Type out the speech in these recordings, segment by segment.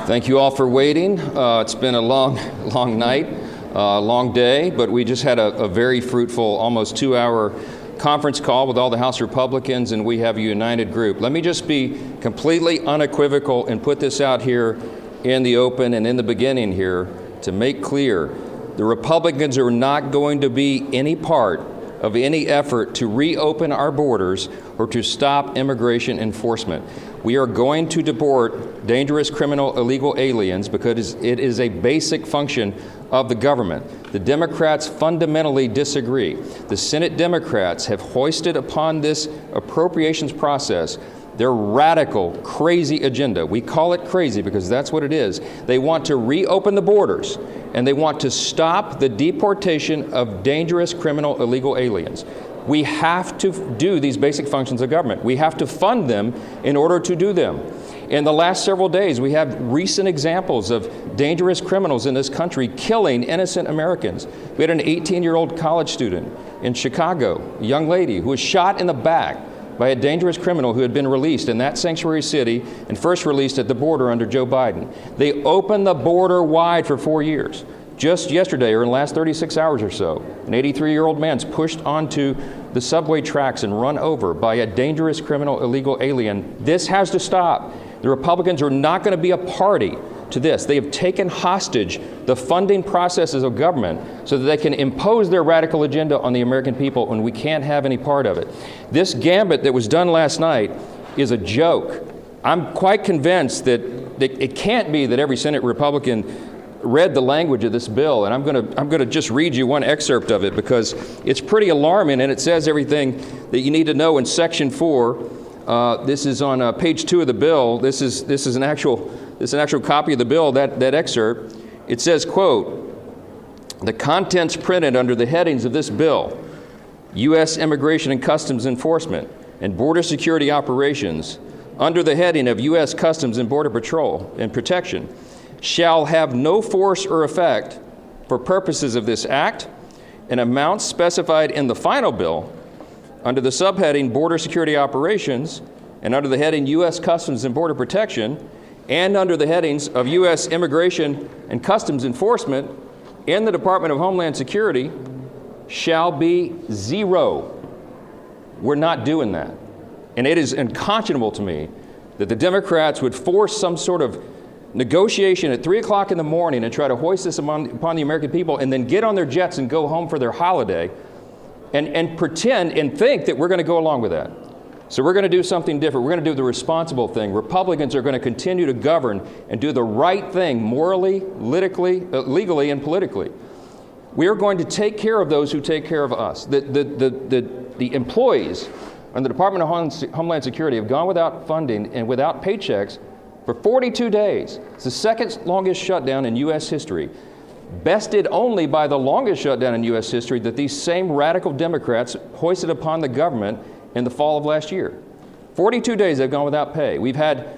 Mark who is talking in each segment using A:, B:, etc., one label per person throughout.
A: Thank you all for waiting. It's been a long night, long day, but we just had a very fruitful, almost 2-hour conference call with all the House Republicans, and we have a united group. Let me just be completely unequivocal and put this out here in the open and in the beginning here to make clear. The Republicans are not going to be any part of any effort to reopen our borders or to stop immigration enforcement. We are going to deport dangerous criminal illegal aliens because it is a basic function of the government. The Democrats fundamentally disagree. The Senate Democrats have hoisted upon this appropriations process their radical, crazy agenda. We call it crazy because that's what it is. They want to reopen the borders, and they want to stop the deportation of dangerous criminal illegal aliens. We have to do these basic functions of government. We have to fund them in order to do them. In the last several days, we have recent examples of dangerous criminals in this country killing innocent Americans. We had an 18-year-old college student in Chicago, a young lady who was shot in the back by a dangerous criminal who had been released in that sanctuary city and first released at the border under Joe Biden. They opened the border wide for 4 years. Just yesterday, or in the last 36 hours or so, an 83-year-old man's pushed onto the subway tracks and run over by a dangerous criminal illegal alien. This has to stop. The Republicans are not going to be a party to this. They have taken hostage the funding processes of government so that they can impose their radical agenda on the American people, and we can't have any part of it. This gambit that was done last night is a joke. I'm quite convinced that it can't be that every Senate Republican read the language of this bill, and I'm going to just read you one excerpt of it because it's pretty alarming, and it says everything that you need to know in Section 4. This is on page 2 of the bill. This is an actual copy of the bill, that excerpt. It says, quote, "The contents printed under the headings of this bill, U.S. Immigration and Customs Enforcement and Border Security Operations, under the heading of U.S. Customs and Border Patrol and Protection, shall have no force or effect for purposes of this act, and amounts specified in the final bill under the subheading Border Security Operations and under the heading U.S. Customs and Border Protection and under the headings of U.S. Immigration and Customs Enforcement in the Department of Homeland Security shall be zero." We're not doing that. And it is unconscionable to me that the Democrats would force some sort of negotiation at 3 o'clock in the morning and try to hoist this upon the American people and then get on their jets and go home for their holiday and pretend and think that we're going to go along with that. So we're going to do something different. We're going to do the responsible thing. Republicans are going to continue to govern and do the right thing morally, legally, and politically. We are going to take care of those who take care of us. The employees in the Department of Homeland Security have gone without funding and without paychecks for 42 days. It's the second longest shutdown in U.S. history, bested only by the longest shutdown in U.S. history that these same radical Democrats hoisted upon the government in the fall of last year. 42 days they've gone without pay. We've had,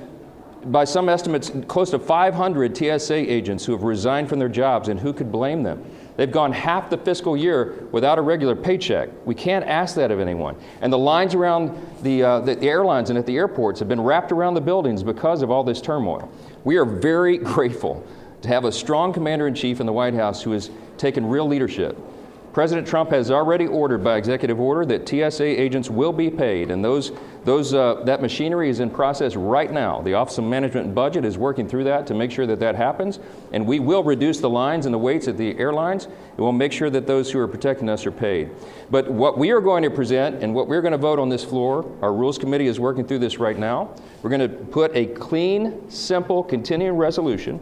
A: by some estimates, close to 500 TSA agents who have resigned from their jobs, and who could blame them? They've gone half the fiscal year without a regular paycheck. We can't ask that of anyone. And the lines around the airlines and at the airports have been wrapped around the buildings because of all this turmoil. We are very grateful to have a strong commander-in-chief in the White House who has taken real leadership. President Trump has already ordered by executive order that TSA agents will be paid, and that machinery is in process right now. The Office of Management and Budget is working through that to make sure that that happens, and we will reduce the lines and the waits at the airlines, and we'll make sure that those who are protecting us are paid. But what we are going to present and what we're going to vote on this floor, our Rules Committee is working through this right now. We're going to put a clean, simple, continuing resolution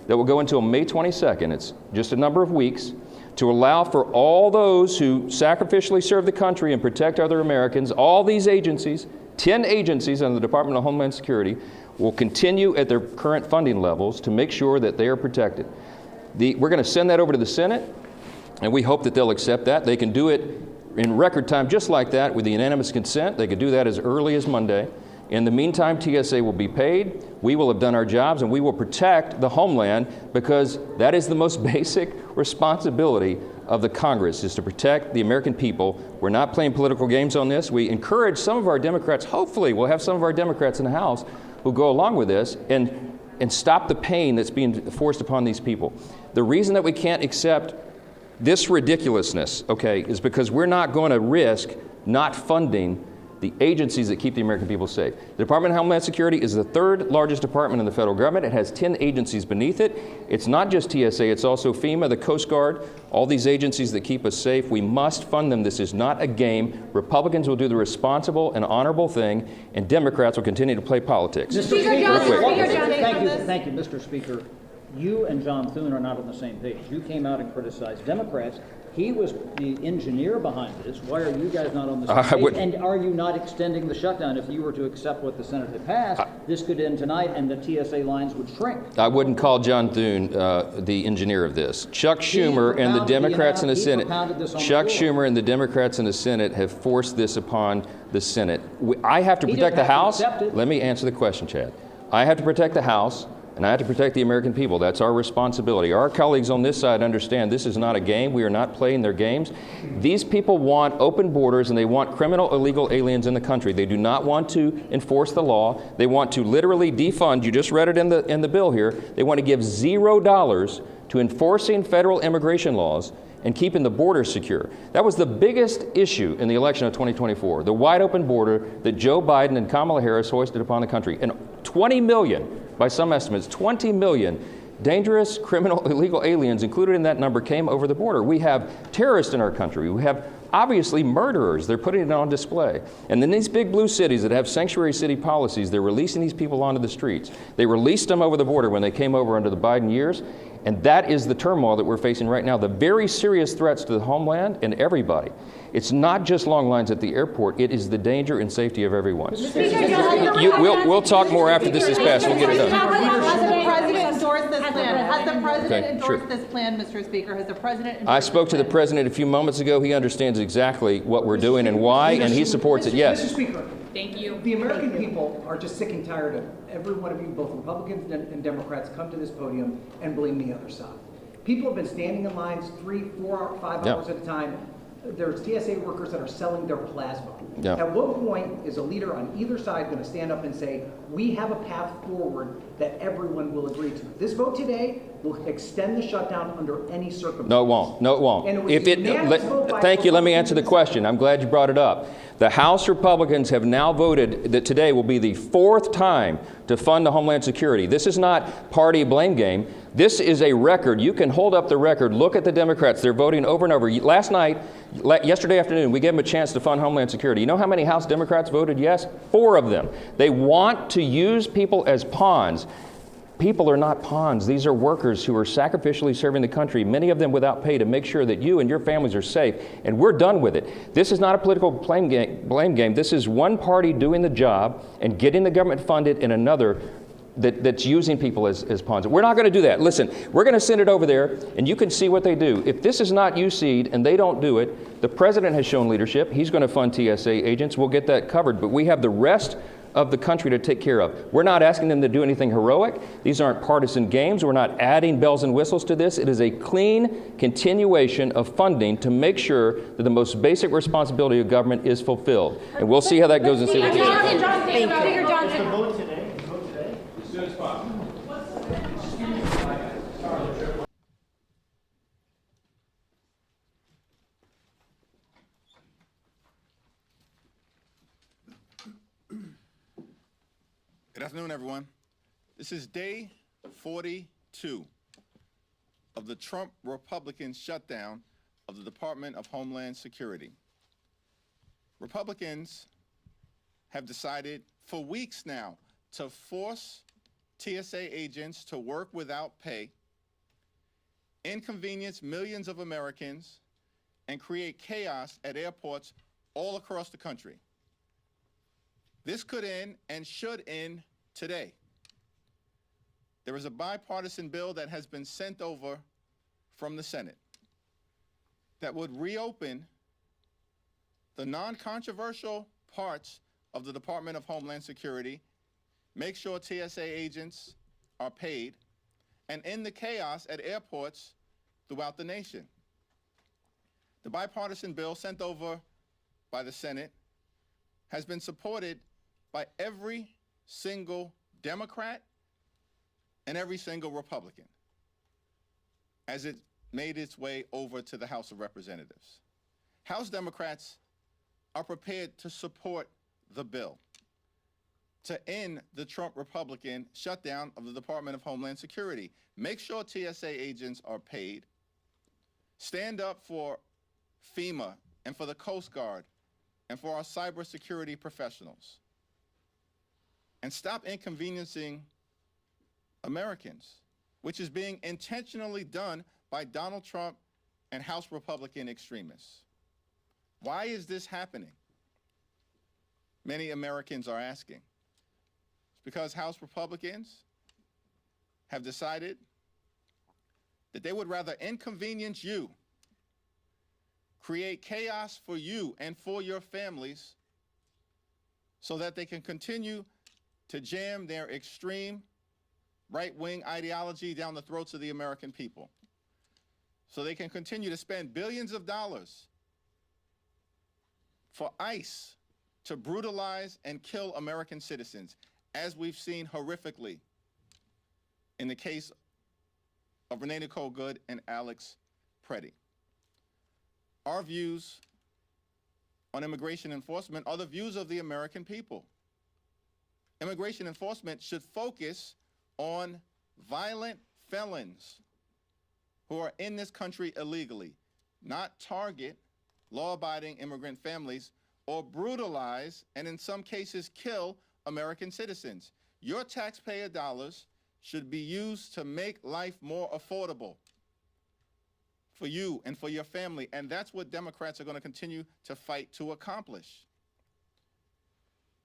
A: that will go until May 22nd. It's just a number of weeks, to allow for all those who sacrificially serve the country and protect other Americans. All these agencies, 10 agencies under the Department of Homeland Security, will continue at their current funding levels to make sure that they are protected. We're going to send that over to the Senate, and we hope that they'll accept that. They can do it in record time just like that with the unanimous consent. They could do that as early as Monday. In the meantime, TSA will be paid, we will have done our jobs, and we will protect the homeland, because that is the most basic responsibility of the Congress, is to protect the American people. We're not playing political games on this. We encourage some of our Democrats, hopefully we'll have some of our Democrats in the House who go along with this, and and stop the pain that's being forced upon these people. The reason that we can't accept this ridiculousness, okay, is because we're not going to risk not funding the agencies that keep the American people safe. The Department of Homeland Security is the third largest department in the federal government. It has 10 agencies beneath it. It's not just TSA, it's also FEMA, the Coast Guard, all these agencies that keep us safe. We must fund them. This is not a game. Republicans will do the responsible and honorable thing, and Democrats will continue to play politics.
B: Mr. Speaker, thank you, Mr. Speaker. You and John Thune are not on the same page. You came out and criticized Democrats. He was the engineer behind this. Why are you guys not on the same page? And are you not extending the shutdown? If you were to accept what the Senate had passed, this could end tonight and the TSA lines would shrink. I
A: wouldn't call John Thune the engineer of this. Chuck Schumer and the Democrats in the Senate. Chuck Schumer and the Democrats in the Senate have forced this upon the Senate. I have to protect the House. Let me answer the question, Chad. I have to protect the House. And I have to protect the American people. That's our responsibility. Our colleagues on this side understand this is not a game. We are not playing their games. These people want open borders and they want criminal, illegal aliens in the country. They do not want to enforce the law. They want to literally defund. You just read it in the bill here. They want to give $0 to enforcing federal immigration laws and keeping the border secure. That was the biggest issue in the election of 2024, the wide open border that Joe Biden and Kamala Harris hoisted upon the country. And 20 million, by some estimates, 20 million dangerous, criminal, illegal aliens included in that number came over the border. We have terrorists in our country. We have obviously murderers. They're putting it on display. And then these big blue cities that have sanctuary city policies, they're releasing these people onto the streets. They released them over the border when they came over under the Biden years. And that is the turmoil that we're facing right now, the very serious threats to the homeland and everybody. It's not just long lines at the airport. It is the danger and safety of everyone. We'll talk more after this is passed. We'll get it done.
C: Has the President endorsed this plan? Has the President endorsed this plan, Mr. Speaker? Has the President endorsed
A: I spoke to the President a few moments ago. He understands exactly what we're doing and why, and he supports it. Yes.
D: Mr. Speaker.
C: Thank you.
D: The American people are just sick and tired of every one of you, both Republicans and Democrats, come to this podium and blame the other side. People have been standing in lines 3, 4, 5 hours at a time. There's TSA workers that are selling their plasma. At what point is a leader on either side going to stand up and say, we have a path forward that everyone will agree to? This vote today will extend the shutdown under any circumstance.
A: No, it won't. No, it won't. Thank you. Let me answer the question. I'm glad you brought it up. The House Republicans have now voted that today will be the 4th time to fund the Homeland Security. This is not party blame game. This is a record. You can hold up the record. Look at the Democrats. They're voting over and over. Yesterday afternoon, we gave them a chance to fund Homeland Security. You know how many House Democrats voted yes? 4 of them. They want to use people as pawns. People are not pawns. These are workers who are sacrificially serving the country, many of them without pay, to make sure that you and your families are safe. And we're done with it. This is not a political blame game. This is one party doing the job and getting the government funded and another that's using people as pawns. We're not going to do that. Listen, we're going to send it over there, and you can see what they do. If this is not UC'd and they don't do it, the President has shown leadership. He's going to fund TSA agents. We'll get that covered. But we have the rest of the country to take care of. We're not asking them to do anything heroic. These aren't partisan games. We're not adding bells and whistles to this. It is a clean continuation of funding to make sure that the most basic responsibility of government is fulfilled. And we'll see how that goes and see what they do.
E: Vote today. As soon as possible.
F: Good afternoon, everyone. This is day 42 of the Trump Republican shutdown of the Department of Homeland Security. Republicans have decided for weeks now to force TSA agents to work without pay, inconvenience millions of Americans, and create chaos at airports all across the country. This could end and should end today. There is a bipartisan bill that has been sent over from the Senate that would reopen the non-controversial parts of the Department of Homeland Security, make sure TSA agents are paid, and end the chaos at airports throughout the nation. The bipartisan bill sent over by the Senate has been supported by every single Democrat and every single Republican as it made its way over to the House of Representatives. House Democrats are prepared to support the bill to end the Trump Republican shutdown of the Department of Homeland Security. Make sure TSA agents are paid. Stand up for FEMA and for the Coast Guard and for our cybersecurity professionals. And stop inconveniencing Americans, which is being intentionally done by Donald Trump and House Republican extremists. Why is this happening? Many Americans are asking. It's because House Republicans have decided that they would rather inconvenience you, create chaos for you and for your families, so that they can continue to jam their extreme right-wing ideology down the throats of the American people. So they can continue to spend billions of dollars for ICE to brutalize and kill American citizens, as we've seen horrifically in the case of Renee Nicole Good and Alex Preddy. Our views on immigration enforcement are the views of the American people. Immigration enforcement should focus on violent felons who are in this country illegally, not target law-abiding immigrant families or brutalize and in some cases kill American citizens. Your taxpayer dollars should be used to make life more affordable for you and for your family, and that's what Democrats are going to continue to fight to accomplish.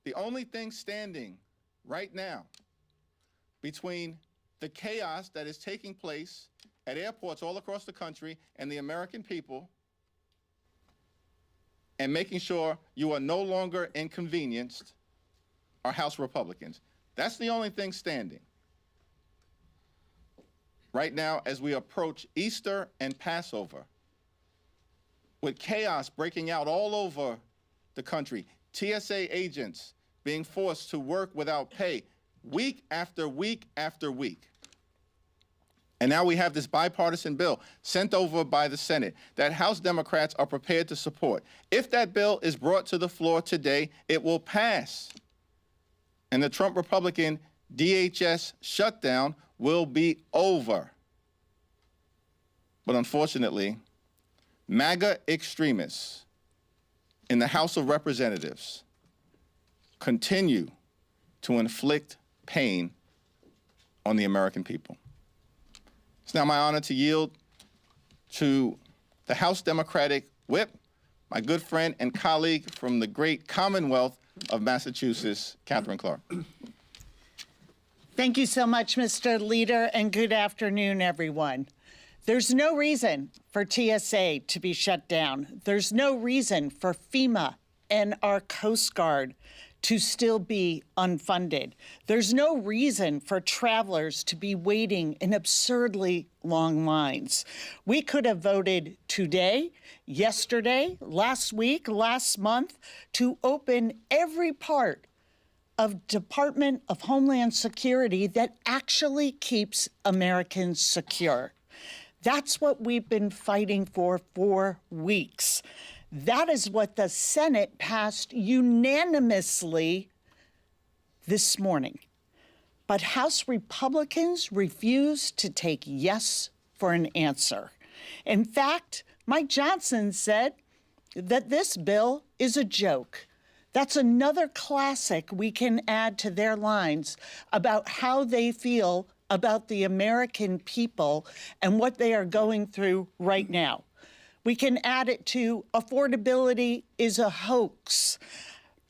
F: The only thing standing right now between the chaos that is taking place at airports all across the country and the American people and making sure you are no longer inconvenienced are House Republicans. That's the only thing standing. Right now, as we approach Easter and Passover, with chaos breaking out all over the country, TSA agents being forced to work without pay week after week after week. And now we have this bipartisan bill sent over by the Senate that House Democrats are prepared to support. If that bill is brought to the floor today, it will pass. And the Trump Republican DHS shutdown will be over. But unfortunately, MAGA extremists in the House of Representatives continue to inflict pain on the American people. It's now my honor to yield to the House Democratic Whip, my good friend and colleague from the great Commonwealth of Massachusetts, Catherine Clark.
G: Thank you so much, Mr. Leader, and good afternoon, everyone. There's no reason for TSA to be shut down. There's no reason for FEMA and our Coast Guard to still be unfunded. There's no reason for travelers to be waiting in absurdly long lines. We could have voted today, yesterday, last week, last month, to open every part of Department of Homeland Security that actually keeps Americans secure. That's what we've been fighting for weeks. That is what the Senate passed unanimously this morning. But House Republicans refused to take yes for an answer. In fact, Mike Johnson said that this bill is a joke. That's another classic we can add to their lines about how they feel about the American people and what they are going through right now. We can add it to affordability is a hoax.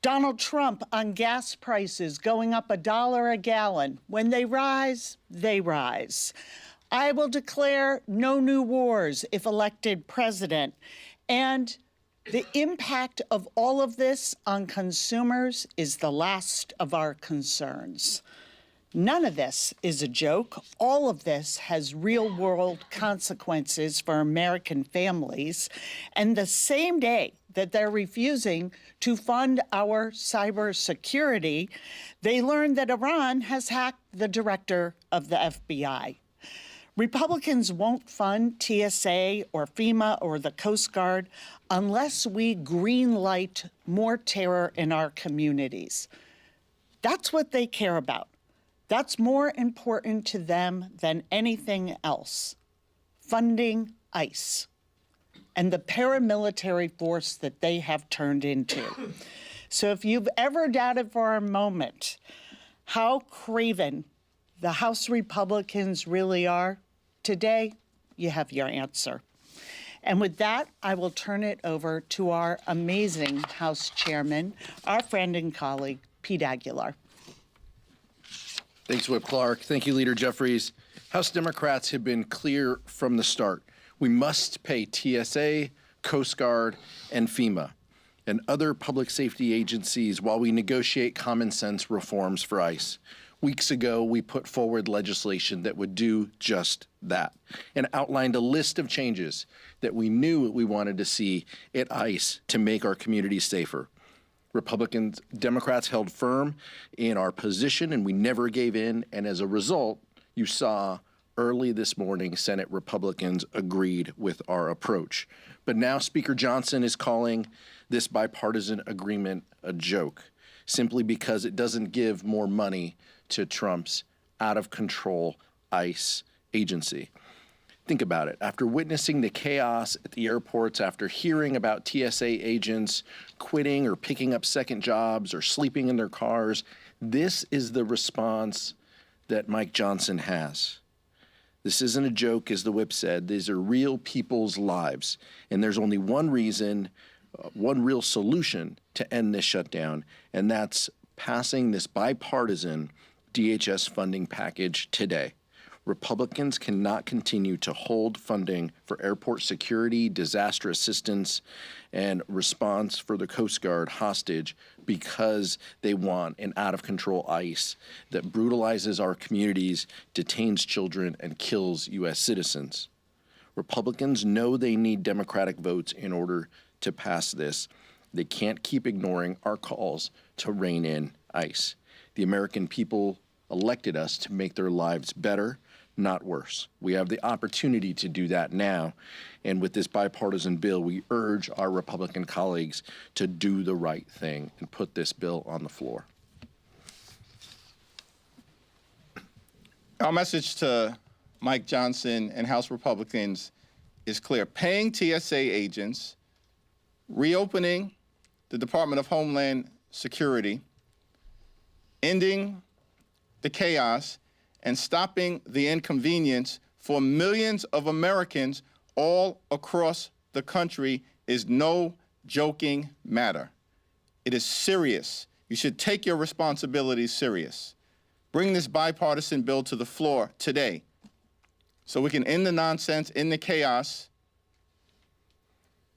G: Donald Trump on gas prices going up $1 a gallon. When they rise, they rise. I will declare no new wars if elected president. And the impact of all of this on consumers is the last of our concerns. None of this is a joke. All of this has real-world consequences for American families. And the same day that they're refusing to fund our cybersecurity, they learned that Iran has hacked the director of the FBI. Republicans won't fund TSA or FEMA or the Coast Guard unless we greenlight more terror in our communities. That's what they care about. That's more important to them than anything else. Funding ICE and the paramilitary force that they have turned into. So if you've ever doubted for a moment how craven the House Republicans really are, today you have your answer. And with that, I will turn it over to our amazing House Chairman, our friend and colleague, Pete Aguilar.
H: Thanks, Whip Clark. Thank you, Leader Jeffries. House Democrats have been clear from the start. We must pay TSA, Coast Guard, and FEMA and other public safety agencies while we negotiate common sense reforms for ICE. Weeks ago, we put forward legislation that would do just that and outlined a list of changes that we knew we wanted to see at ICE to make our communities safer. Democrats held firm in our position and we never gave in. And as a result, you saw early this morning, Senate Republicans agreed with our approach. But now Speaker Johnson is calling this bipartisan agreement a joke, simply because it doesn't give more money to Trump's out-of-control ICE agency. Think about it. After witnessing the chaos at the airports, after hearing about TSA agents quitting or picking up second jobs or sleeping in their cars, this is the response that Mike Johnson has. This isn't a joke, as the whip said. These are real people's lives. And there's only one reason, one real solution to end this shutdown, and that's passing this bipartisan DHS funding package today. Republicans cannot continue to hold funding for airport security, disaster assistance, and response for the Coast Guard hostage because they want an out-of-control ICE that brutalizes our communities, detains children, and kills U.S. citizens. Republicans know they need Democratic votes in order to pass this. They can't keep ignoring our calls to rein in ICE. The American people elected us to make their lives better, not worse. We have the opportunity to do that now. And with this bipartisan bill, we urge our Republican colleagues to do the right thing and put this bill on the floor.
F: Our message to Mike Johnson and House Republicans is clear. Paying TSA agents, reopening the Department of Homeland Security, ending the chaos, and stopping the inconvenience for millions of Americans all across the country is no joking matter. It is serious. You should take your responsibilities serious. Bring this bipartisan bill to the floor today so we can end the nonsense, end the chaos,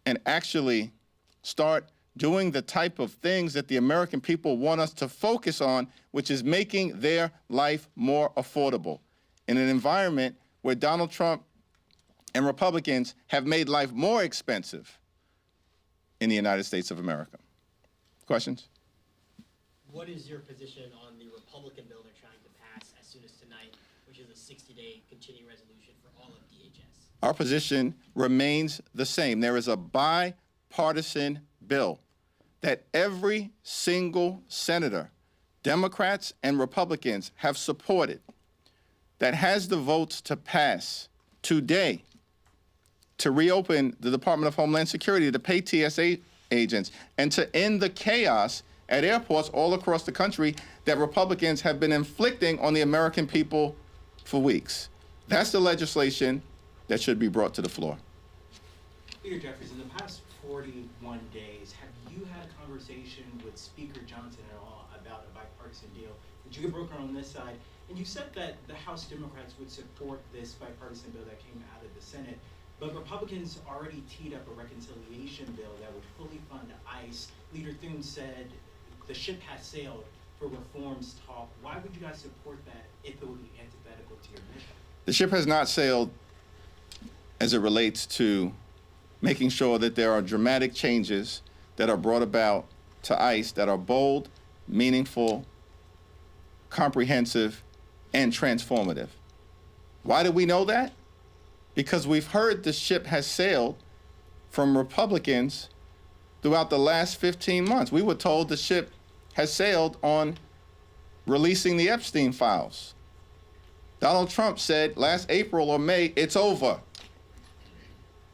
F: and actually start doing the type of things that the American people want us to focus on, which is making their life more affordable in an environment where Donald Trump and Republicans have made life more expensive in the United States of America. Questions?
I: What is your position on the Republican bill they're trying to pass as soon as tonight, which is a 60-day continuing resolution for all of DHS?
F: Our position remains the same. There is a bipartisan bill that every single senator, Democrats and Republicans, have supported, that has the votes to pass today to reopen the Department of Homeland Security, to pay TSA agents, and to end the chaos at airports all across the country that Republicans have been inflicting on the American people for weeks. That's the legislation that should be brought to the floor.
J: Leader Jeffries, in the past 41 days, have you had a conversation with Speaker Johnson at all about a bipartisan deal that you could broker on this side? And you said that the House Democrats would support this bipartisan bill that came out of the Senate, but Republicans already teed up a reconciliation bill that would fully fund ICE. Leader Thune said the ship has sailed for reforms talk. Why would you guys support that if it would be antithetical to your mission?
F: The ship has not sailed as it relates to making sure that there are dramatic changes that are brought about to ICE that are bold, meaningful, comprehensive, and transformative. Why do we know that? Because we've heard the ship has sailed from Republicans throughout the last 15 months. We were told the ship has sailed on releasing the Epstein files. Donald Trump said last April or May, it's over.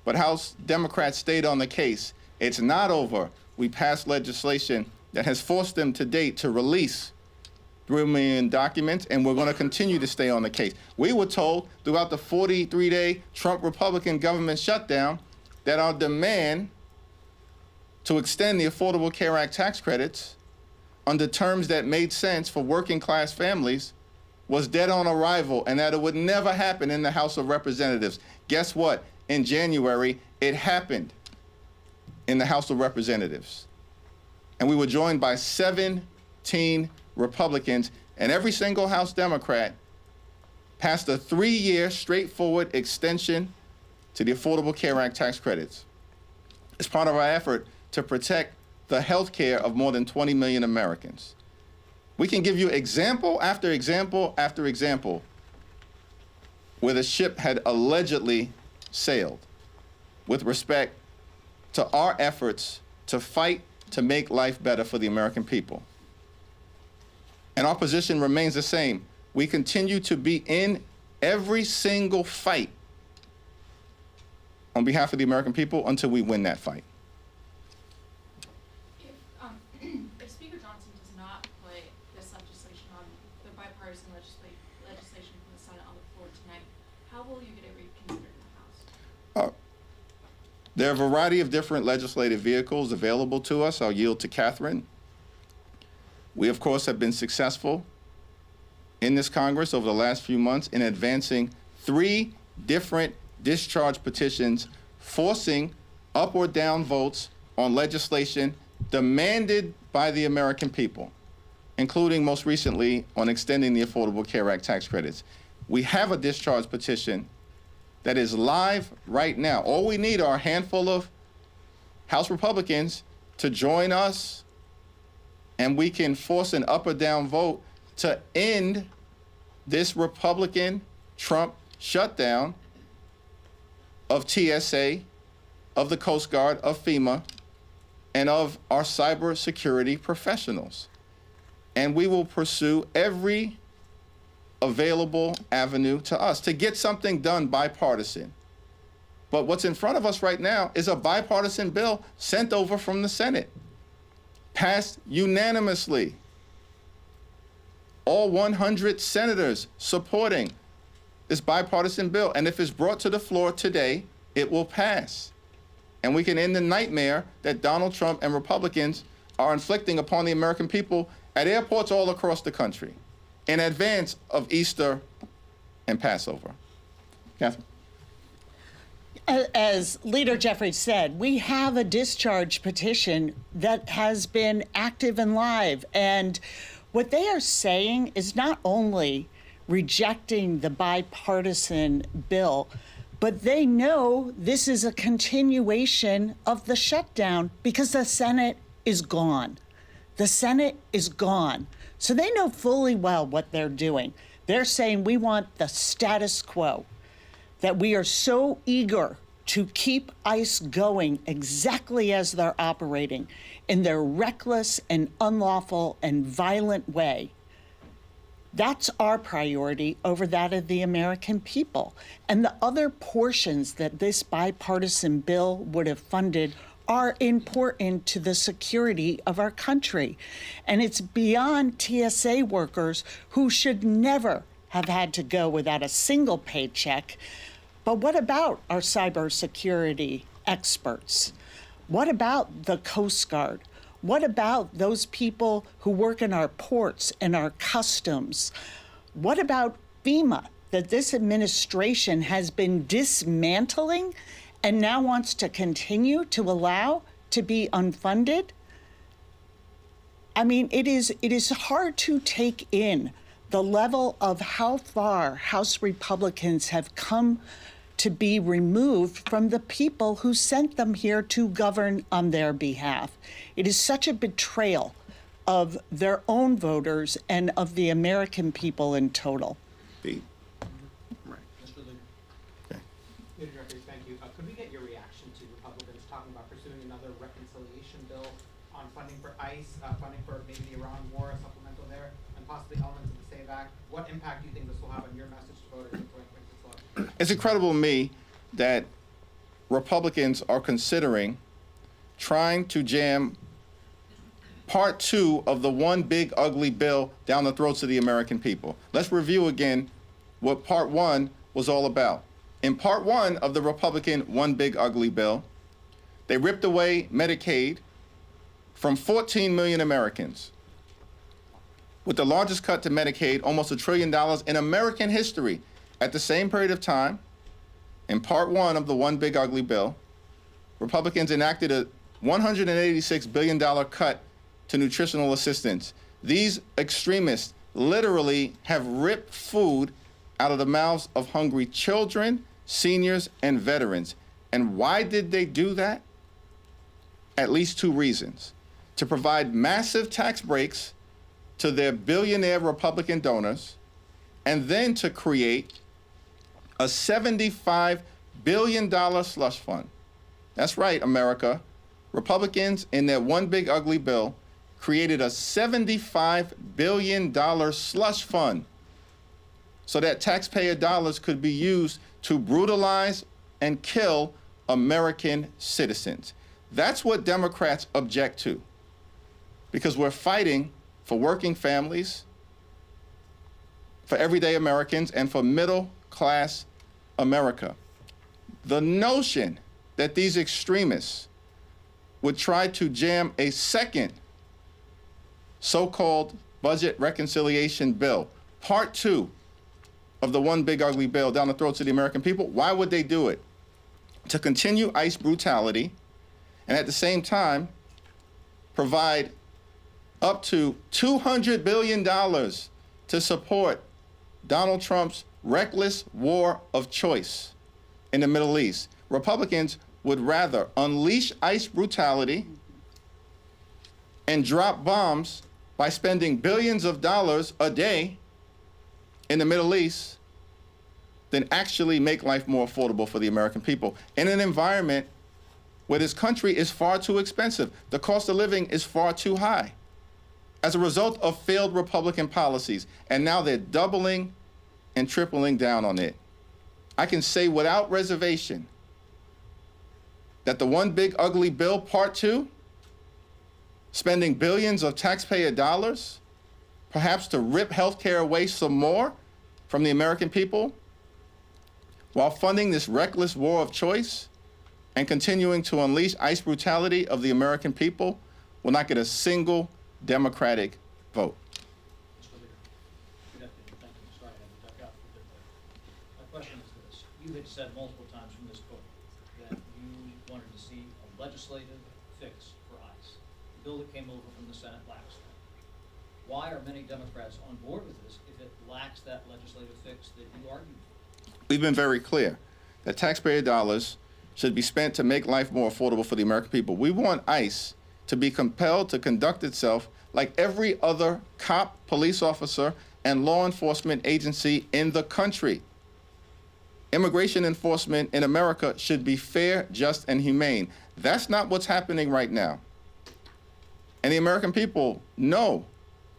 F: But House Democrats stayed on the case. It's not over. We passed legislation that has forced them to date to release 3 million documents, and we're going to continue to stay on the case. We were told throughout the 43-day Trump Republican government shutdown that our demand to extend the Affordable Care Act tax credits under terms that made sense for working class families was dead on arrival, and that it would never happen in the House of Representatives. Guess what? In January, it happened in the House of Representatives. And we were joined by 17 Republicans, and every single House Democrat passed a 3-year straightforward extension to the Affordable Care Act tax credits. It's part of our effort to protect the health care of more than 20 million Americans. We can give you example after example after example where the ship had allegedly sailed with respect to our efforts to fight to make life better for the American people. And our position remains the same. We continue to be in every single fight on behalf of the American people until we win that fight.
K: If Speaker Johnson does not put this legislation on the bipartisan legislation from the Senate on the floor tonight, how will you get it reconsidered in the House?
F: There are a variety of different legislative vehicles available to us. I'll yield to Catherine. We, of course, have been successful in this Congress over the last few months in advancing 3 different discharge petitions forcing up or down votes on legislation demanded by the American people, including most recently on extending the Affordable Care Act tax credits. We have a discharge petition that is live right now. All we need are a handful of House Republicans to join us, and we can force an up or down vote to end this Republican Trump shutdown of TSA, of the Coast Guard, of FEMA, and of our cybersecurity professionals. And we will pursue every available avenue to us to get something done bipartisan. But what's in front of us right now is a bipartisan bill sent over from the Senate, passed unanimously. All 100 senators supporting this bipartisan bill. And if it's brought to the floor today, it will pass. And we can end the nightmare that Donald Trump and Republicans are inflicting upon the American people at airports all across the country in advance of Easter and Passover. Catherine?
G: As Leader Jeffries said, we have a discharge petition that has been active and live. And what they are saying is not only rejecting the bipartisan bill, but they know this is a continuation of the shutdown because the Senate is gone. The Senate is gone. So they know fully well what they're doing. They're saying we want the status quo, that we are so eager to keep ICE going exactly as they're operating in their reckless and unlawful and violent way. That's our priority over that of the American people. And the other portions that this bipartisan bill would have funded are important to the security of our country. And it's beyond TSA workers who should never have had to go without a single paycheck. But what about our cybersecurity experts? What about the Coast Guard? What about those people who work in our ports and our customs? What about FEMA that this administration has been dismantling and now wants to continue to allow to be unfunded? I mean, it is hard to take in the level of how far House Republicans have come to be removed from the people who sent them here to govern on their behalf. It is such a betrayal of their own voters and of the American people in total.
F: B.
J: Mr. Leader.
F: Okay.
J: Leader Jeffries, thank you. Could we get your reaction to Republicans talking about pursuing another reconciliation bill on funding for ICE, funding for maybe the Iran war, a supplemental there, and possibly elements of the SAVE Act? What impact do you think this will have on your message to voters in 2026?
F: It's incredible to me that Republicans are considering trying to jam Part 2 of the one big ugly bill down the throats of the American people. Let's review again what Part 1 was all about. In Part 1 of the Republican one big ugly bill, they ripped away Medicaid from 14 million Americans, with the largest cut to Medicaid, almost $1 trillion in American history. At the same period of time, in Part 1 of the one big ugly bill, Republicans enacted a $186 billion cut to nutritional assistance. These extremists literally have ripped food out of the mouths of hungry children, seniors, and veterans. And why did they do that? At least 2 reasons. To provide massive tax breaks to their billionaire Republican donors, and then to create a $75 billion slush fund. That's right, America. Republicans, in their one big ugly bill, created a $75 billion slush fund so that taxpayer dollars could be used to brutalize and kill American citizens. That's what Democrats object to, because we're fighting for working families, for everyday Americans, and for middle-class America. The notion that these extremists would try to jam a second so-called budget reconciliation bill, Part 2 of the one big ugly bill, down the throats of the American people, why would they do it? To continue ICE brutality and at the same time provide up to $200 billion to support Donald Trump's reckless war of choice in the Middle East. Republicans would rather unleash ICE brutality and drop bombs by spending billions of dollars a day in the Middle East than actually make life more affordable for the American people in an environment where this country is far too expensive. The cost of living is far too high as a result of failed Republican policies, and now they're doubling and tripling down on it. I can say without reservation that the one big ugly bill, Part 2, spending billions of taxpayer dollars, perhaps to rip healthcare away some more from the American people, while funding this reckless war of choice and continuing to unleash ICE brutality of the American people, will not get a single Democratic vote.
B: Mr. Leader. Good afternoon. Thank you. Sorry, I had to duck out for a bit there. My question is this. You had said multiple times from this podium that you wanted to see a legislative fix for ICE, the bill that came over from the Senate last time. Why are many Democrats on board with this if it lacks that legislative fix that you argued for?
F: We've been very clear that taxpayer dollars should be spent to make life more affordable for the American people. We want ICE to be compelled to conduct itself like every other cop, police officer, and law enforcement agency in the country. Immigration enforcement in America should be fair, just, and humane. That's not what's happening right now. And the American people know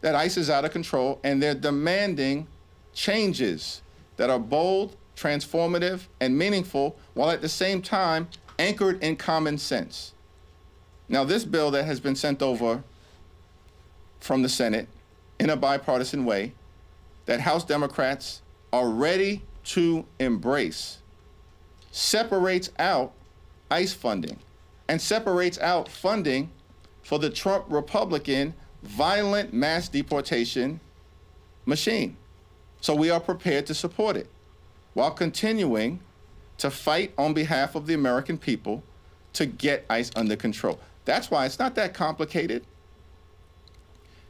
F: that ICE is out of control, and they're demanding changes that are bold, transformative, and meaningful, while at the same time anchored in common sense. Now, this bill that has been sent over from the Senate in a bipartisan way, that House Democrats are ready to embrace, separates out ICE funding and separates out funding for the Trump Republican violent mass deportation machine. So we are prepared to support it while continuing to fight on behalf of the American people to get ICE under control. That's why it's not that complicated.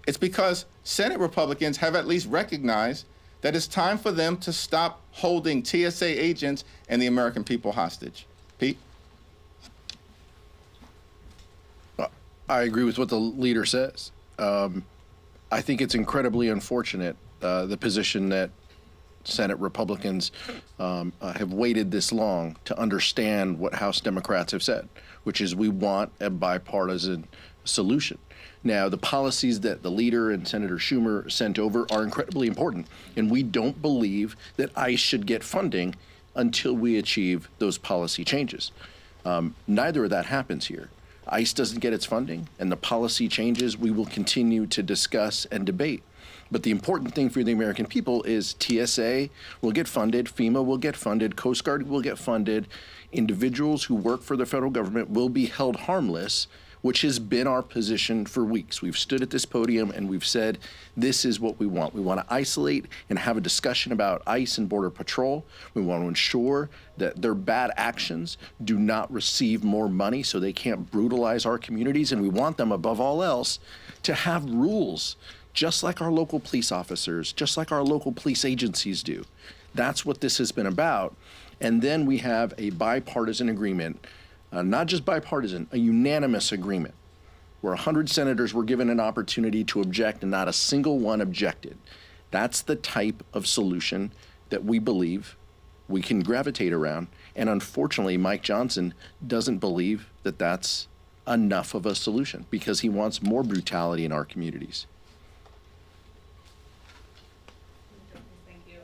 F: It's because Senate Republicans have at least recognized that it's time for them to stop holding TSA agents and the American people hostage. Pete?
H: I agree with what the leader says. I think it's incredibly unfortunate, the position that Senate Republicans have waited this long to understand what House Democrats have said, which is we want a bipartisan solution. Now, the policies that the leader and Senator Schumer sent over are incredibly important, and we don't believe that ICE should get funding until we achieve those policy changes. Neither of that happens here. ICE doesn't get its funding, and the policy changes we will continue to discuss and debate. But the important thing for the American people is TSA will get funded, FEMA will get funded, Coast Guard will get funded, individuals who work for the federal government will be held harmless, which has been our position for weeks. We've stood at this podium and we've said, this is what we want. We want to isolate and have a discussion about ICE and Border Patrol. We want to ensure that their bad actions do not receive more money so they can't brutalize our communities. And we want them, above all else, to have rules, just like our local police officers, just like our local police agencies do. That's what this has been about. And then we have a bipartisan agreement, not just bipartisan, a unanimous agreement, where 100 senators were given an opportunity to object and not a single one objected. That's the type of solution that we believe we can gravitate around. And unfortunately, Mike Johnson doesn't believe that that's enough of a solution because he wants more brutality in our communities.
L: Thank you.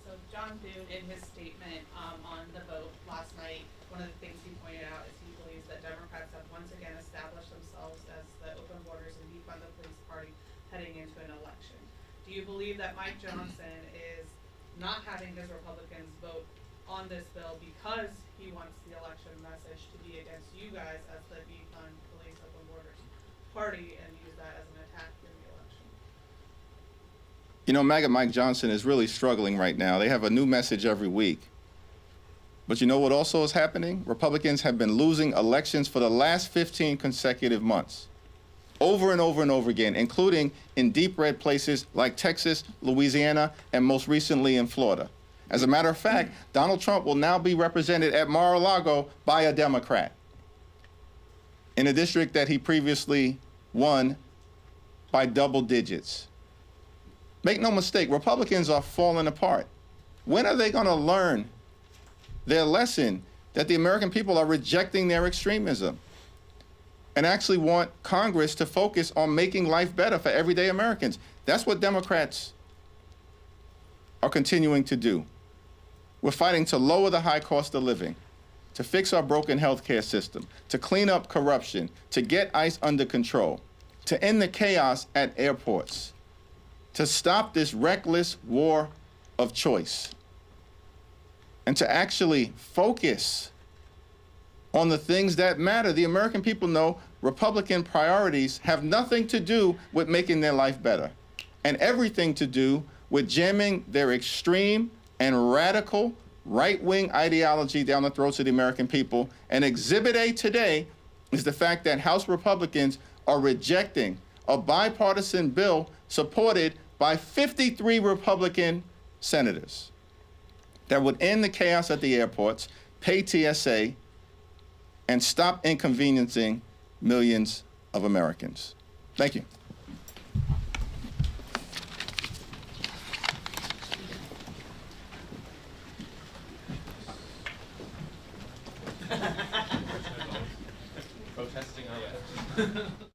L: So John Thune, in his statement on the vote last night, one of the things he pointed out is he believes that Democrats have once again established themselves as the open borders and defund the police party heading into an election. Do you believe that Mike Johnson is not having his Republicans vote on this bill because he wants the election message to be against you guys as the defund police open borders party and use that as an attack in the election?
F: You know, MAGA Mike Johnson is really struggling right now. They have a new message every week. But you know what also is happening? Republicans have been losing elections for the last 15 consecutive months, over and over and over again, including in deep red places like Texas, Louisiana, and most recently in Florida. As a matter of fact, Donald Trump will now be represented at Mar-a-Lago by a Democrat in a district that he previously won by double digits. Make no mistake, Republicans are falling apart. When are they going to learn their lesson that the American people are rejecting their extremism and actually want Congress to focus on making life better for everyday Americans? That's what Democrats are continuing to do. We're fighting to lower the high cost of living, to fix our broken healthcare system, to clean up corruption, to get ICE under control, to end the chaos at airports, to stop this reckless war of choice, and to actually focus on the things that matter. The American people know Republican priorities have nothing to do with making their life better and everything to do with jamming their extreme and radical right-wing ideology down the throats of the American people. And Exhibit A today is the fact that House Republicans are rejecting a bipartisan bill supported by 53 Republican senators that would end the chaos at the airports, pay TSA, and stop inconveniencing millions of Americans. Thank you.
E: Protesting our